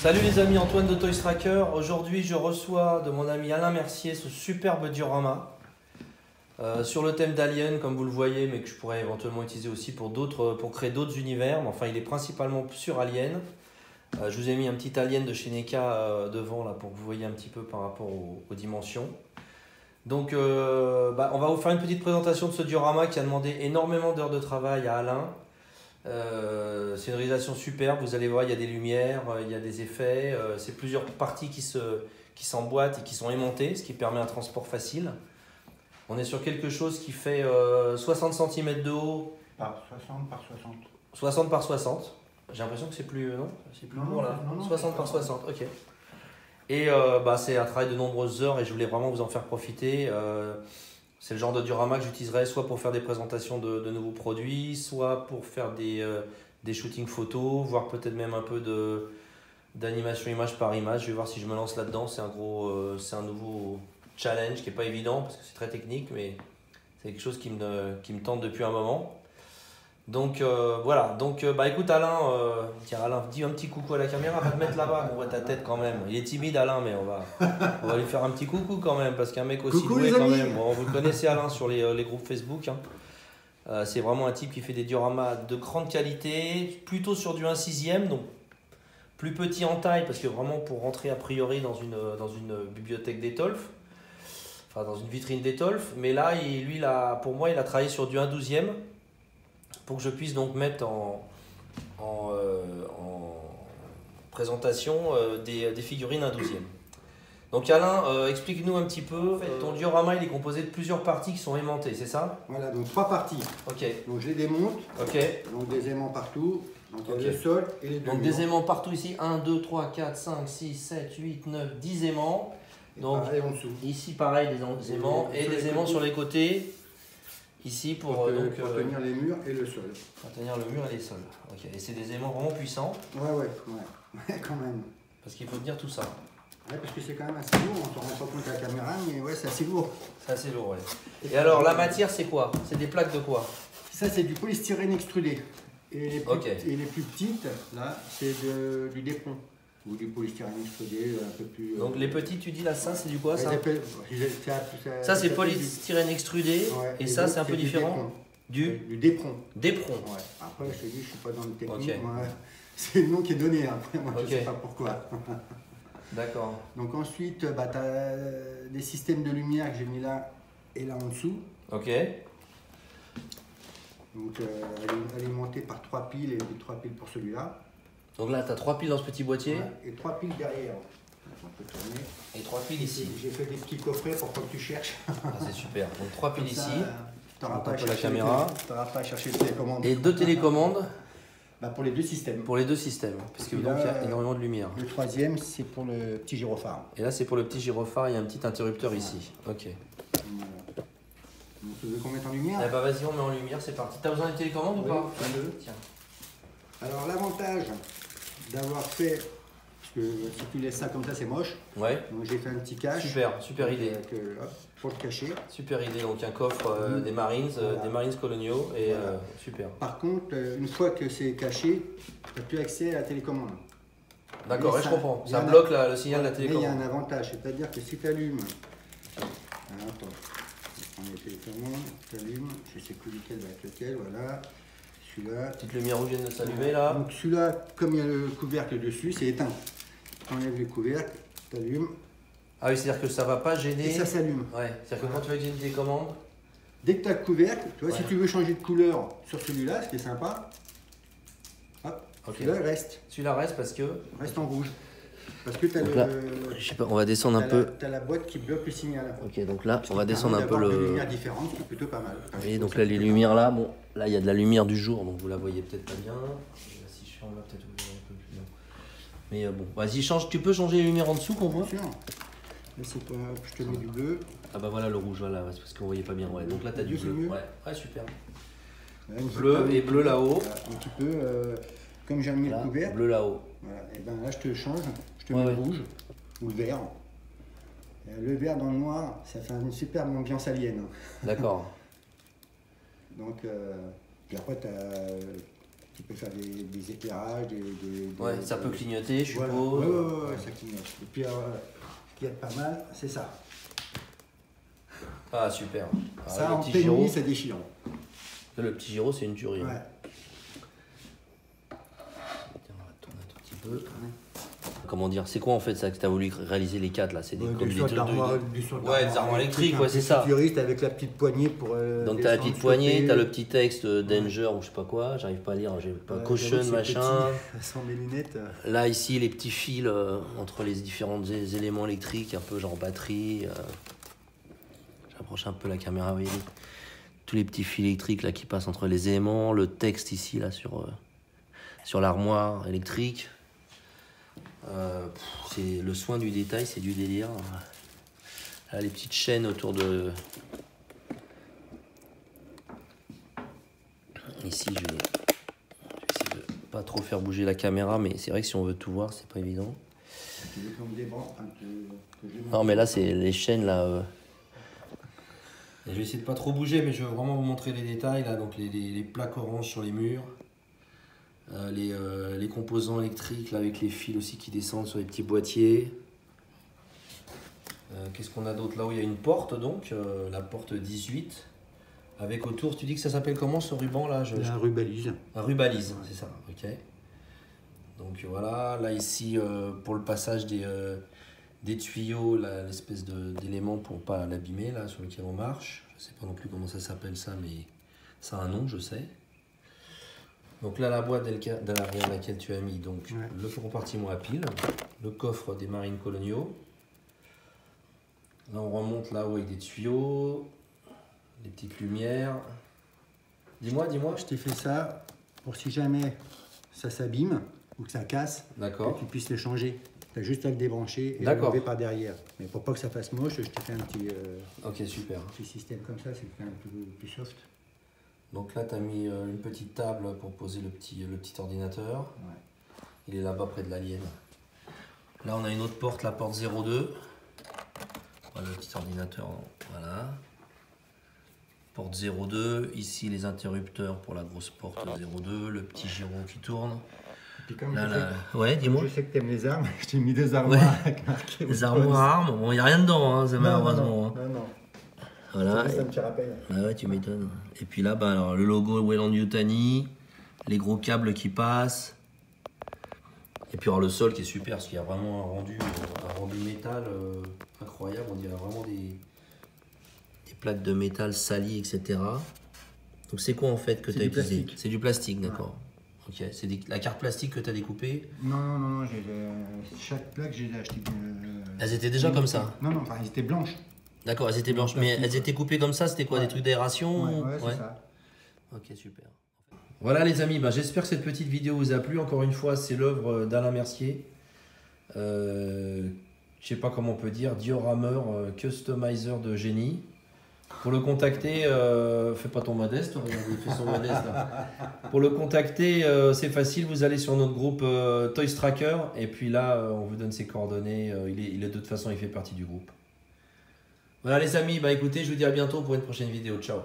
Salut les amis, Antoine de Toys Tracker. Aujourd'hui, je reçois de mon ami Alain Mercier ce superbe diorama sur le thème d'Alien, comme vous le voyez, mais que je pourrais éventuellement utiliser aussi pour créer d'autres univers. Mais enfin, il est principalement sur Alien. Je vous ai mis un petit Alien de chez NECA devant là pour que vous voyez un petit peu par rapport aux dimensions. Donc, on va vous faire une petite présentation de ce diorama qui a demandé énormément d'heures de travail à Alain. C'est une réalisation superbe, vous allez voir, il y a des lumières, il y a des effets, c'est plusieurs parties qui s'emboîtent et qui sont aimantées, ce qui permet un transport facile. On est sur quelque chose qui fait 60 cm de haut. Par 60 par 60. 60 par 60. J'ai l'impression que c'est plus, non, c'est plus lourd là. Non, 60 par 60, ok. Et c'est un travail de nombreuses heures et je voulais vraiment vous en faire profiter. C'est le genre de diorama que j'utiliserai soit pour faire des présentations de nouveaux produits, soit pour faire des shootings photos, voire peut-être même un peu d'animation image par image. Je vais voir si je me lance là-dedans. C'est un nouveau challenge qui n'est pas évident parce que c'est très technique, mais c'est quelque chose qui me tente depuis un moment. Donc voilà, écoute Alain, tiens Alain, dis un petit coucou à la caméra, va te mettre là-bas, on voit ta tête quand même. Il est timide Alain, mais on va lui faire un petit coucou quand même, parce qu'un mec aussi Coucou, doué les quand amis. même. Bon, vous le connaissez Alain sur les groupes Facebook, hein. C'est vraiment un type qui fait des dioramas de grande qualité, plutôt sur du 1/6, donc plus petit en taille, parce que vraiment pour rentrer a priori dans une bibliothèque d'Etolf, enfin dans une vitrine d'Etolf, mais là, pour moi, il a travaillé sur du 1/12. Pour que je puisse donc mettre en présentation des figurines 1/12. Donc Alain, explique-nous un petit peu. En fait, ton diorama il est composé de plusieurs parties qui sont aimantées, c'est ça? Voilà, donc 3 parties. Ok. Donc je les démonte, Ok. donc des aimants partout, donc Ok. le sol et les deux Donc murs. des aimants partout ici. 1, 2, 3, 4, 5, 6, 7, 8, 9, 10 aimants. Et Donc pareil en dessous. ici pareil des aimants et des aimants sur les côtés. Ici pour tenir les murs et le sol. tenir le mur et les sols. Ok. Et c'est des aimants vraiment puissants. Ouais, quand même. Parce qu'il faut tenir tout ça. Ouais, parce que c'est quand même assez lourd, on s'en rend pas compte à la caméra, mais ouais, c'est assez lourd. C'est assez lourd, ouais. Et alors, la matière, c'est quoi? C'est des plaques de quoi? Ça, c'est du polystyrène extrudé. Et les plus, Ok. et les plus petites, là, c'est du dépron. Ou du polystyrène extrudé, un peu plus. Donc, les petits, tu dis là, ça, c'est du quoi ça? Ça, c'est polystyrène extrudé. Ouais, et ça, l'autre, c'est un peu du différent. dépron. Du dépron. Dépron. Ouais. Après, je te dis, je suis pas dans le technique. Ok. Moi, c'est le nom qui est donné. Après, moi, Ok. je sais pas pourquoi. D'accord. Donc ensuite, tu as des systèmes de lumière que j'ai mis là et là en dessous. Ok. Donc alimenté par 3 piles et 3 piles pour celui-là. Donc là, tu as 3 piles dans ce petit boîtier. Ouais, et 3 piles derrière. On peut tourner. Et 3 piles ici. J'ai fait des petits coffrets pour pas que tu cherches. Ah, c'est super. Donc, 3 piles Comme ça, ici. t'auras On pas à tape la chercher caméra. t'auras pas à chercher les télécommandes. Et 2 télécommandes Bah, pour les deux systèmes. pour les 2 systèmes. Parce que Et donc, il y a là, énormément de lumière. Le troisième, c'est pour le petit gyrophare. Et là, c'est pour le petit gyrophare. Il y a un petit interrupteur ici. Ok. Voilà. Donc, tu veux qu'on mette en lumière? Eh bah, vas-y, on met en lumière. C'est parti. T'as besoin d'une télécommande ou Oui, pas? j'en veux. Tiens. Alors l'avantage d'avoir fait, parce que si tu laisses ça comme ça c'est moche, Ouais. donc j'ai fait un petit cache. Super Donc, idée. hop, pour le cacher. Super idée, donc un coffre des Marines, Voilà. des Marines coloniaux et Voilà. super. Par contre, une fois que c'est caché, tu n'as plus accès à la télécommande. D'accord, Mais ouais, je ça- comprends. il y a Ça un- bloque le signal de la Mais il y a télécommande. un avantage, c'est-à-dire que si tu allumes, attends, on est télécommande, tu allumes, je sais plus lequel va être lequel, voilà, celui-là. Petite lumière rouge vient de s'allumer là. Donc celui-là, comme il y a le couvercle dessus, c'est éteint. Tu enlèves le couvercle, tu allumes Ah oui, c'est-à-dire que ça va pas et gêner. ça s'allume. Ouais, c'est-à-dire que quand tu veux utiliser une télécommande. Dès que tu as le couvercle, tu vois, Ouais. si tu veux changer de couleur sur celui-là, ce qui est sympa, hop, Ok. celui-là reste Celui-là reste parce que. en rouge. Parce que tu as, Donc là, je sais pas, on va descendre un peu. la boîte qui bloque le signal. Ok, donc là, Ce on qui va descendre un permet peu d'avoir des le. lumières différentes, ce qui est plutôt pas mal. Vous voyez, donc là, les lumières là, bon, là, il y a de la lumière du jour, donc vous la voyez peut-être pas bien. Là, si je ferme là, peut-être vous verrez un peu plus bien. Mais bon, vas-y, change. Tu peux changer les lumières en dessous qu'on voit? Bien sûr. Là, c'est pas, je te mets du bleu. Ah bah voilà le rouge, voilà, c'est parce qu'on voyait pas bien. Ouais, donc là, t'as du C'est bleu. mieux. Ouais, super. Là, une Bleu petite- et bleu là-haut. Voilà, un petit peu, comme j'ai mis Là, le couvercle, bleu là-haut. voilà, et ben là je te change, je te Ouais, mets ouais. le rouge ou le vert. Le vert dans le noir, ça fait une superbe ambiance alien. D'accord. Donc, puis après, tu as tu peux faire des éclairages, Ouais, ça peut clignoter, je voilà. suppose. Ouais, ça clignote. Et puis, ce qui est pas mal, c'est ça. Ah, super. Alors, Ça, en pleine nuit, c'est déchirant. Le petit gyro, c'est une tuerie. Ouais. Tiens, on va tourner un tout petit peu. Comment dire, c'est quoi en fait ça que tu as voulu réaliser les 4 là? C'est des, comme des armoires électriques, ouais, c'est ça. Futuriste avec la petite poignée pour. Donc tu as la petite poignée, tu as le petit texte Danger ou je sais pas quoi, j'arrive pas à lire, j'ai pas caution machin. Sans mes lunettes. Là ici les petits fils entre les différents éléments électriques, un peu genre batterie. J'approche un peu la caméra, vous voyez. Tous les petits fils électriques là qui passent entre les aimants, le texte ici là sur l'armoire électrique. C'est le soin du détail, c'est du délire. Là, les petites chaînes autour de... Ici, je vais essayer de pas trop faire bouger la caméra, mais c'est vrai que si on veut tout voir, c'est pas évident. Non, mais là, c'est les chaînes là. Je vais essayer de pas trop bouger, mais je veux vraiment vous montrer les détails là. Donc les plaques oranges sur les murs. Les composants électriques là, avec les fils aussi qui descendent sur les petits boîtiers. Qu'est-ce qu'on a d'autre là où il y a une porte donc, la porte 18 avec autour, tu dis que ça s'appelle comment ce ruban là? Un rubalise. Un rubalise, c'est ça, ok. Donc voilà, là ici pour le passage des tuyaux, l'espèce d'élément pour pas l'abîmer là sur lequel on marche. Je sais pas non plus comment ça s'appelle ça, mais ça a un nom, je sais. Donc là, la boîte derrière laquelle tu as mis donc, le compartiment à piles, le coffre des marines coloniaux. Là, on remonte là-haut avec des tuyaux, des petites lumières. Dis-moi. Je t'ai fait ça pour si jamais ça s'abîme ou que ça casse, que tu puisses le changer. Tu as juste à le débrancher et l'enlever par derrière. Mais pour pas que ça fasse moche, je t'ai fait un petit, ok, super. Un petit système comme ça, c'est un peu plus soft. Donc là, tu as mis une petite table pour poser le petit ordinateur. Ouais. Il est là-bas près de l'alien. Là, on a une autre porte, la porte 02. Voilà le petit ordinateur. Voilà. Porte 02. Ici, les interrupteurs pour la grosse porte 02. Le petit gyro qui tourne. Et puis comme ouais, dis-moi. Je sais que tu aimes les armes. Je t'ai mis des armoires avec marqué. Des armoires à armes. Bon, il n'y a rien dedans, hein, malheureusement. Non. Voilà. Ça me rappelle. Ah ouais, tu m'étonnes. Et puis là, alors, le logo Weyland-Yutani, les gros câbles qui passent. Et puis alors, le sol qui est super, parce qu'il y a vraiment un rendu métal incroyable. On dirait vraiment des plaques de métal salies, etc. Donc c'est quoi en fait que tu as utilisé? C'est du plastique, d'accord. Ouais. Ok, c'est la carte plastique que tu as découpée? Non, chaque plaque, j'ai acheté. Elles étaient déjà comme ça? Non, enfin, elles étaient blanches. D'accord, elles étaient blanches, mais elles étaient coupées comme ça, c'était quoi, des trucs d'aération? Ouais, c'est ça. Ok, super. Voilà les amis, j'espère que cette petite vidéo vous a plu. Encore une fois, c'est l'œuvre d'Alain Mercier. Je sais pas comment on peut dire, diorameur, customizer de génie. Pour le contacter, fais pas ton modeste, regarde, il fait son modeste là. Pour le contacter, c'est facile, vous allez sur notre groupe Toys Tracker et puis là, on vous donne ses coordonnées. Il est de toute façon, il fait partie du groupe. Voilà les amis, écoutez, je vous dis à bientôt pour une prochaine vidéo. Ciao.